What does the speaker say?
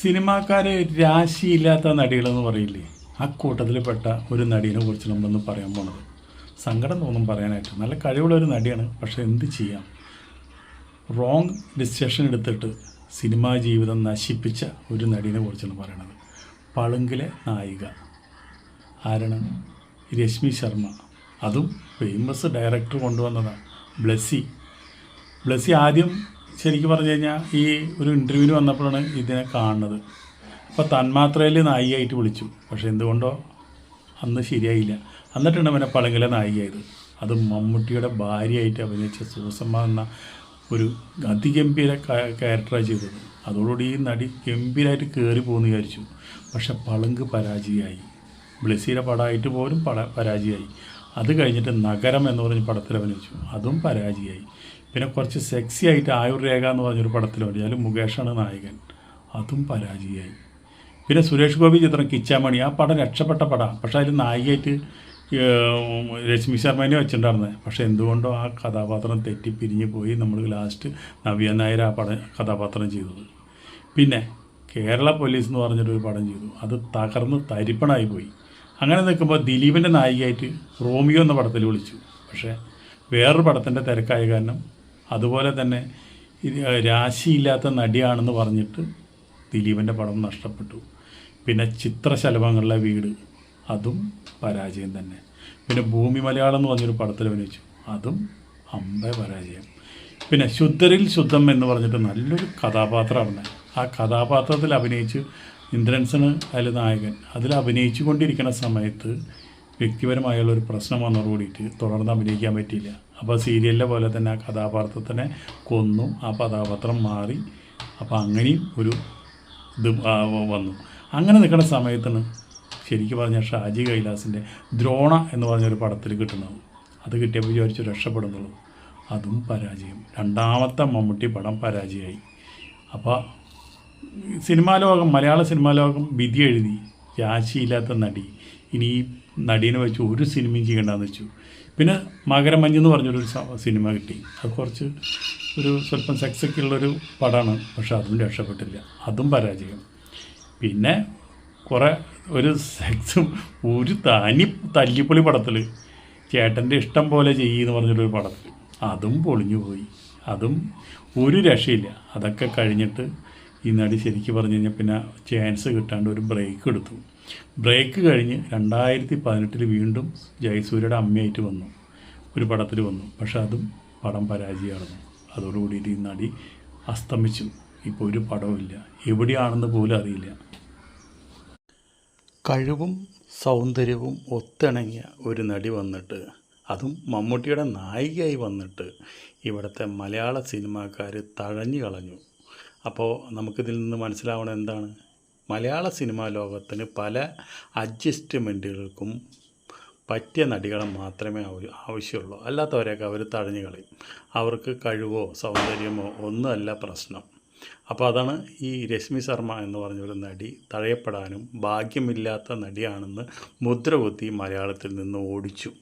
സിനിമാക്കാർ രാശിയില്ലാത്ത നടികളെന്ന് പറയില്ലേ, ആ കൂട്ടത്തിൽപ്പെട്ട ഒരു നടീനെ കുറിച്ച് നമ്മളൊന്ന് പറയാൻ പോണത്. സങ്കടം തോന്നും പറയാനായിട്ട്. നല്ല കഴിവുള്ള ഒരു നടിയാണ്, പക്ഷേ എന്ത് ചെയ്യാം, റോങ് ഡിസിഷൻ എടുത്തിട്ട് സിനിമാ ജീവിതം നശിപ്പിച്ച ഒരു നടീനെ കുറിച്ചാണ് പറയണത്. പളുങ്കിലെ നായിക ആരാണ്? രശ്മി ശർമ്മ. അതും ഫേമസ് ഡയറക്ടർ കൊണ്ടുവന്നതാണ്, ബ്ലസ്സി ആദ്യം ശരിക്കും പറഞ്ഞു കഴിഞ്ഞാൽ ഈ ഒരു ഇൻ്റർവ്യൂവിന് വന്നപ്പോഴാണ് ഇതിനെ കാണുന്നത്. അപ്പോൾ തന്മാത്രയിൽ നായികയായിട്ട് വിളിച്ചു, പക്ഷേ എന്തുകൊണ്ടോ അന്ന് ശരിയായില്ല. എന്നിട്ടാണ് അവനെ പളുങ്കിലെ നായികയായത്. അത് മമ്മൂട്ടിയുടെ ഭാര്യയായിട്ട് അഭിനയിച്ച സൂസമ്മ എന്ന ഒരു അതിഗംഭീര ക്യാരക്ടറാണ് ചെയ്തത്. അതോടുകൂടി ഈ നടി ഗംഭീരമായിട്ട് കയറി പോകുമെന്ന് വിചാരിച്ചു. പക്ഷെ പളുങ്ക് പരാജയമായി. ബ്ലസ്സിയുടെ പടമായിട്ട് പോലും പരാജയമായി. അത് കഴിഞ്ഞിട്ട് നഗരം എന്ന് പറഞ്ഞ പടത്തിൽ അഭിനയിച്ചു, അതും പരാജയമായി. പിന്നെ കുറച്ച് സെക്സി ആയിട്ട് ആയുർരേഖ എന്ന് പറഞ്ഞൊരു പടത്തിൽ അഭിനയിച്ചു, അതിൽ മുകേഷാണ് നായകൻ, അതും പരാജയമായി. പിന്നെ സുരേഷ് ഗോപി ചിത്രം കിച്ചാമണി, ആ പടം രക്ഷപ്പെട്ട പടമാണ്, പക്ഷേ അതിൽ നായികയായിട്ട് രശ്മി ശർമ്മേനെ വെച്ചിട്ടുണ്ടായിരുന്നത്. പക്ഷേ എന്തുകൊണ്ടോ ആ കഥാപാത്രം തെറ്റി പിരിഞ്ഞ് പോയി. നമ്മൾ ലാസ്റ്റ് നവ്യ നായർ ആ കഥാപാത്രം ചെയ്തത്. പിന്നെ കേരള പോലീസ് എന്ന് പറഞ്ഞിട്ടൊരു പടം ചെയ്തു, അത് തകർന്ന് തരിപ്പണായി പോയി. അങ്ങനെ നിൽക്കുമ്പോൾ ദിലീപിൻ്റെ നായികയായിട്ട് റോമിയോ എന്ന പടത്തിൽ വിളിച്ചു, പക്ഷേ വേറൊരു പടത്തിൻ്റെ തിരക്കായ കാരണം, അതുപോലെ തന്നെ രാശിയില്ലാത്ത നടിയാണെന്ന് പറഞ്ഞിട്ട് ദിലീപിൻ്റെ പടം നഷ്ടപ്പെട്ടു. പിന്നെ ചിത്രശലഭങ്ങളിലെ വീട്, അതും പരാജയം തന്നെ. പിന്നെ ഭൂമി മലയാളം എന്ന് പറഞ്ഞൊരു പടത്തിൽ അഭിനയിച്ചു, അതും പരാജയം. പിന്നെ ശുദ്ധരിൽ ശുദ്ധം എന്ന് പറഞ്ഞിട്ട് നല്ലൊരു കഥാപാത്രമാണ്. ആ കഥാപാത്രത്തിൽ അഭിനയിച്ച് ഇന്ദ്രൻസണ് അതിൽ നായകൻ. അതിൽ അഭിനയിച്ചു കൊണ്ടിരിക്കുന്ന സമയത്ത് വ്യക്തിപരമായുള്ളൊരു പ്രശ്നം വന്നതോട് കൂടിയിട്ട് തുടർന്ന് അഭിനയിക്കാൻ പറ്റിയില്ല. അപ്പോൾ സീരിയലിലെ പോലെ തന്നെ ആ കഥാപാത്രത്തിനെ കൊന്നു, ആ കഥാപാത്രം മാറി. അപ്പോൾ അങ്ങനെയും ഒരു ഇത് വന്നു. അങ്ങനെ നിൽക്കുന്ന സമയത്താണ് ശരിക്കും പറഞ്ഞാൽ ഷാജി കൈലാസിൻ്റെ ദ്രോണ എന്ന് പറഞ്ഞൊരു പടത്തിൽ കിട്ടുന്നത്. അത് കിട്ടിയപ്പോൾ വിചാരിച്ചു രക്ഷപ്പെടുന്നുള്ളൂ, അതും പരാജയം. രണ്ടാമത്തെ മമ്മൂട്ടി പടം പരാജയമായി. അപ്പോൾ മലയാള സിനിമാ ലോകം വിധി എഴുതി, രാശിയില്ലാത്ത നടി, ഇനി ഈ നടീനെ വെച്ച് ഒരു സിനിമയും ചെയ്യേണ്ടെന്ന് വെച്ചു. പിന്നെ മകരമഞ്ഞ് എന്ന് പറഞ്ഞൊരു സിനിമ കിട്ടി, അത് കുറച്ച് സ്വല്പം സെക്സൊക്കെ ഉള്ളൊരു പടമാണ്, പക്ഷെ അതും രക്ഷപ്പെട്ടില്ല, അതും പരാജയം. പിന്നെ കുറേ ഒരു സെക്സും ഒരു തല്ലിപ്പൊളി പടത്തിൽ ചേട്ടൻ്റെ ഇഷ്ടം പോലെ ചെയ്യുമെന്ന് പറഞ്ഞൊരു പടത്തിൽ, അതും പൊളിഞ്ഞു പോയി, അതും ഒരു രക്ഷയില്ല. അതൊക്കെ കഴിഞ്ഞിട്ട് ഈ നടി ശരിക്കും പറഞ്ഞു കഴിഞ്ഞാൽ പിന്നെ ചാൻസ് കിട്ടാണ്ട് ഒരു ബ്രേക്ക് എടുത്തു. ബ്രേക്ക് കഴിഞ്ഞ് 2018 വീണ്ടും ജയസൂര്യയുടെ അമ്മയായിട്ട് വന്നു, ഒരു പടത്തിൽ വന്നു, പക്ഷെ അതും പടം പരാജയമായിരുന്നു. അതോടുകൂടിയിട്ട് ഈ നടി അസ്തമിച്ചു. ഇപ്പോൾ ഒരു പടവുമില്ല, എവിടെയാണെന്ന് പോലും അറിയില്ല. കഴിവും സൗന്ദര്യവും ഒത്തിണങ്ങിയ ഒരു നടി വന്നിട്ട്, അതും മമ്മൂട്ടിയുടെ നായികയായി വന്നിട്ട് ഇവിടുത്തെ മലയാള സിനിമാക്കാർ തഴഞ്ഞു കളഞ്ഞു. അപ്പോൾ നമുക്കിതിൽ നിന്ന് മനസ്സിലാവണം എന്താണ്, മലയാള സിനിമാ ലോകത്തിന് പല അഡ്ജസ്റ്റ്മെൻറ്റുകൾക്കും പറ്റിയ നടികളെ മാത്രമേ ആവശ്യമുള്ളൂ. അല്ലാത്തവരെയൊക്കെ അവർ തഴഞ്ഞു കളയും. അവർക്ക് കഴിവോ സൗന്ദര്യമോ ഒന്നുമല്ല പ്രശ്നം. അപ്പോൾ അതാണ് ഈ രശ്മി ശർമ്മ എന്ന് പറഞ്ഞൊരു നടി തഴയപ്പെടാനും ഭാഗ്യമില്ലാത്ത നടിയാണെന്ന് മുദ്ര കുത്തി മലയാളത്തിൽ നിന്ന് ഓടിച്ചു.